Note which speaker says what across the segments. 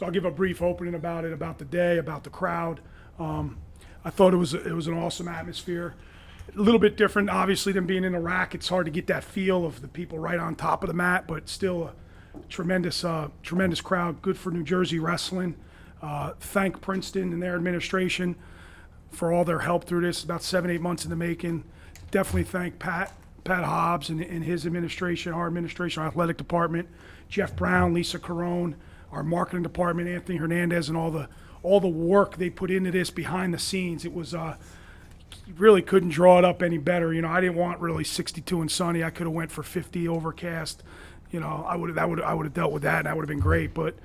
Speaker 1: So I'll give a brief opening about it, about the day, about the crowd. I thought it was an awesome atmosphere. A little bit different, obviously, than being in the rack. It's hard to get that feel of the people right on top of the mat, but still a tremendous crowd. Good for New Jersey wrestling. Thank Princeton and their administration for all their help through this. About 7-8 months in the making. Definitely thank Pat Hobbs and his administration, our administration, our athletic department, Jeff Brown, Lisa Carone, our marketing department, Anthony Hernandez, and all the work they put into this behind the scenes. It was you really couldn't draw it up any better. You know, I didn't want really 62 and sunny. I could have went for 50 overcast. You know, I would have dealt with that, and that would have been great. But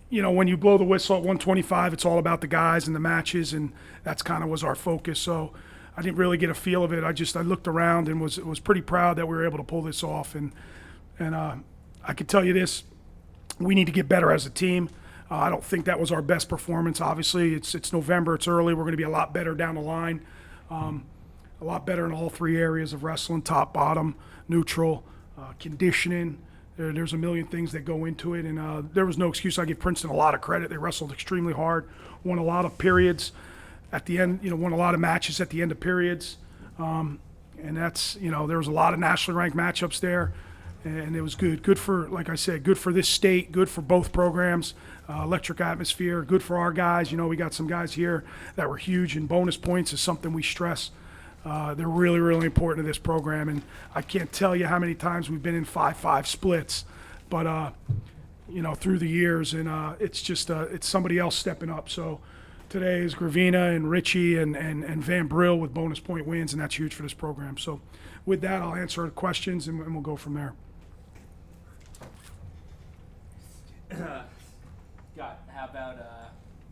Speaker 1: you know, when you blow the whistle at 125, it's all about the guys and the matches, and that's kind of was our focus. So I didn't really get a feel of it. I looked around and was pretty proud that we were able to pull this off. And I can tell you this: we need to get better as a team. I don't think that was our best performance. Obviously, it's November, it's early. We're going to be a lot better down the line, a lot better in all three areas of wrestling: top, bottom, neutral, conditioning. There's a million things that go into it, and there was no excuse. I give Princeton a lot of credit. They wrestled extremely hard, won a lot of periods at the end. You know, won a lot of matches at the end of periods, and that's, you know, there was a lot of nationally ranked matchups there, and it was good. Good for, like I said, good for this state, good for both programs. Electric atmosphere, good for our guys. You know, we got some guys here that were huge, and bonus points is something we stress. They're really, really important to this program, and I can't tell you how many times we've been in 5-5 splits, but you know, through the years, and it's just it's somebody else stepping up. So today is Gravina and Richie and Van Brill with bonus point wins, and that's huge for this program. So with that, I'll answer questions, and we'll go from there.
Speaker 2: Scott, how about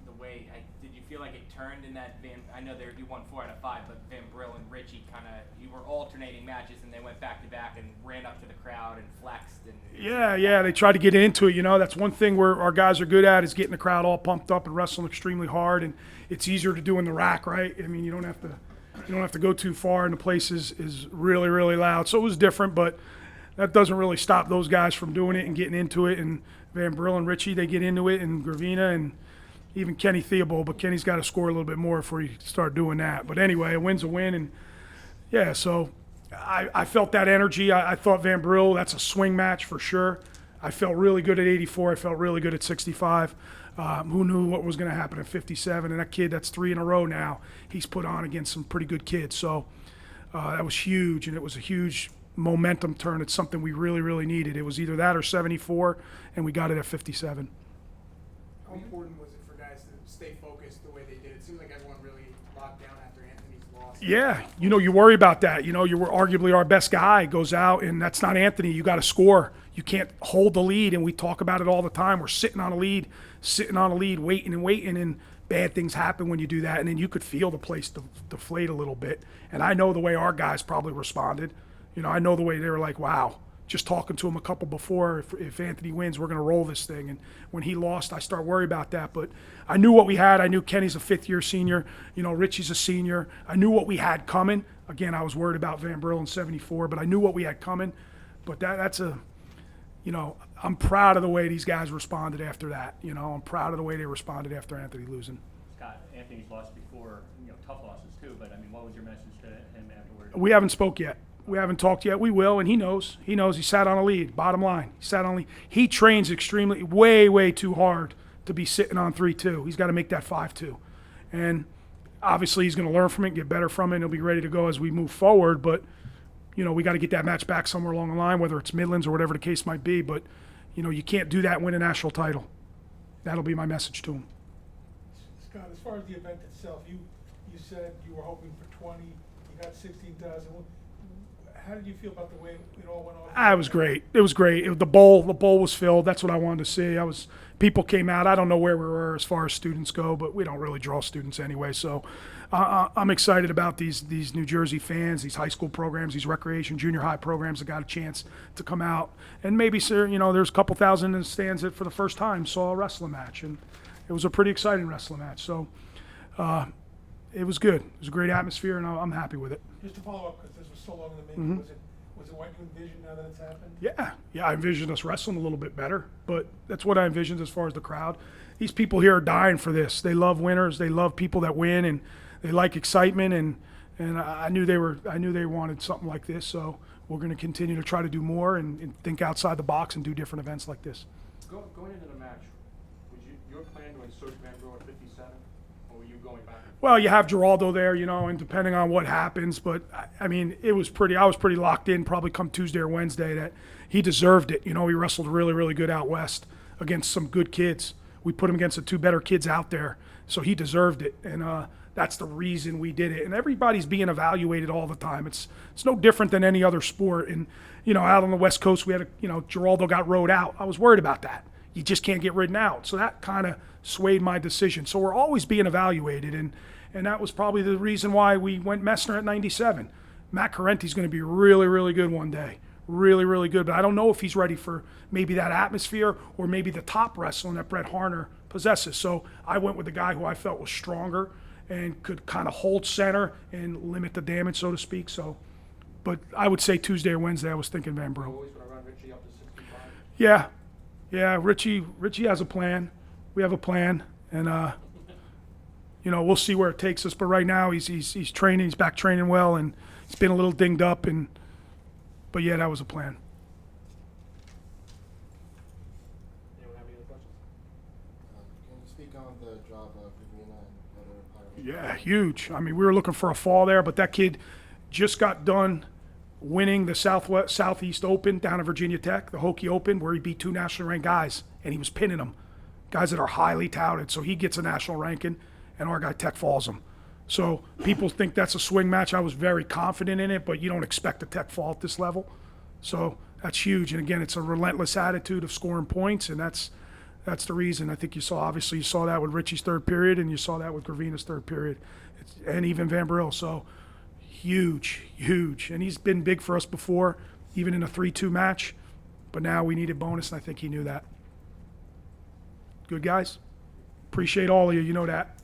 Speaker 2: the way, did you feel like it turned in that I know you won 4 out of 5, but Van Brill and Richie you were alternating matches, and they went back to back and ran up to the crowd and flexed.
Speaker 1: Yeah, they tried to get into it. You know, that's one thing where our guys are good at, is getting the crowd all pumped up and wrestling extremely hard, and it's easier to do in the rack, right? I mean, you don't have to go too far, and the place is really, really loud. So it was different, but that doesn't really stop those guys from doing it and getting into it. And Van Brill and Richie, they get into it, and Gravina and even Kenny Theobald, but Kenny's got to score a little bit more before you start doing that. But anyway, a win's a win, and yeah, so I felt that energy. I thought Van Brill, that's a swing match for sure. I felt really good at 84. I felt really good at 65. Who knew what was going to happen at 57? And that kid, that's 3 in a row now. He's put on against some pretty good kids. So that was huge, and it was a huge momentum turn. It's something we really, really needed. It was either that or 74, and we got it at 57.
Speaker 3: How important was it for guys to stay focused the way they did? It seemed like everyone really locked down after Anthony's loss.
Speaker 1: Yeah, you know, you worry about that. You know, you were arguably our best guy goes out, and that's not Anthony. You got to score. You can't hold the lead, and we talk about it all the time. We're sitting on a lead, waiting, and bad things happen when you do that, and then you could feel the place deflate a little bit. And I know the way our guys probably responded. You know, I know the way they were like, wow. Just talking to him a couple before, if Anthony wins, we're going to roll this thing. And when he lost, I start worrying about that. But I knew what we had. I knew Kenny's a fifth-year senior. You know, Richie's a senior. I knew what we had coming. Again, I was worried about Van Brill in 74, but I knew what we had coming. But that's you know, I'm proud of the way these guys responded after that. You know, I'm proud of the way they responded after Anthony losing.
Speaker 4: Scott, Anthony's lost before, you know, tough losses too. But I mean, what was your message to him afterwards?
Speaker 1: We haven't spoke yet. We haven't talked yet. We will, and he knows. He knows. He sat on a lead. Bottom line, he sat on a lead. He trains extremely, way too hard to be sitting on 3-2. He's got to make that 5-2, and obviously he's going to learn from it, get better from it, and he'll be ready to go as we move forward. But you know, we got to get that match back somewhere along the line, whether it's Midlands or whatever the case might be. But you know, you can't do that and win a national title. That'll be my message to him.
Speaker 5: Scott, as far as the event itself, you said you were hoping for 20. You got 16,000. How did you feel about the way it all went off?
Speaker 1: It was great. It was great. The bowl was filled. That's what I wanted to see. People came out. I don't know where we were as far as students go, but we don't really draw students anyway. So I'm excited about these New Jersey fans, these high school programs, these recreation, junior high programs that got a chance to come out. And maybe, you know, there's a couple thousand in the stands that for the first time saw a wrestling match. And it was a pretty exciting wrestling match. So it was good. It was a great atmosphere, and I'm happy with it.
Speaker 5: Just to follow up, because this was so long in the making, Was it what you envisioned now that it's happened?
Speaker 1: Yeah, I envisioned us wrestling a little bit better, but that's what I envisioned as far as the crowd. These people here are dying for this. They love winners. They love people that win, and they like excitement. And I knew they wanted something like this. So we're going to continue to try to do more and think outside the box and do different events like this.
Speaker 6: Going into the match, was your plan to insert Van Bro at 57, or were you going back?
Speaker 1: Well, you have Geraldo there, and depending on what happens, but I mean, I was pretty locked in probably come Tuesday or Wednesday that he deserved it. He wrestled really, really good out west against some good kids. We put him against the two better kids out there, so he deserved it. And that's the reason we did it. And everybody's being evaluated all the time. It's no different than any other sport. And, out on the West Coast, we had Geraldo got rode out. I was worried about that. You just can't get ridden out. So that kind of swayed my decision. So we're always being evaluated. And that was probably the reason why we went Messner at 97. Matt Carenti's going to be really, really good one day. Really, really good. But I don't know if he's ready for maybe that atmosphere or maybe the top wrestling that Brett Harner possesses. So I went with the guy who I felt was stronger and could kind of hold center and limit the damage, so to speak. So, but I would say Tuesday or Wednesday, I was thinking Van Bro.
Speaker 6: Always going to run Richie up to 65?
Speaker 1: Yeah. Richie has a plan. We have a plan, and we'll see where it takes us. But right now, he's training. He's back training well, and he's been a little dinged up. But yeah, that was a plan.
Speaker 6: Anyone have any other questions?
Speaker 7: Can you speak on the job of Gravina and other
Speaker 1: Yeah, huge. I mean, we were looking for a fall there, but that kid just got done winning the Southeast Open down at Virginia Tech, the Hokie Open, where he beat two nationally ranked guys, and he was pinning them, guys that are highly touted. So he gets a national ranking, and our guy Tech falls him. So people think that's a swing match. I was very confident in it, but you don't expect a Tech fall at this level. So that's huge. And again, it's a relentless attitude of scoring points, and that's the reason. I think you saw that with Richie's third period, and you saw that with Gravina's third period, and even Van Brill. So huge. And he's been big for us before, even in a 3-2 match. But now we needed bonus, and I think he knew that. Good guys. Appreciate all of you. You know that.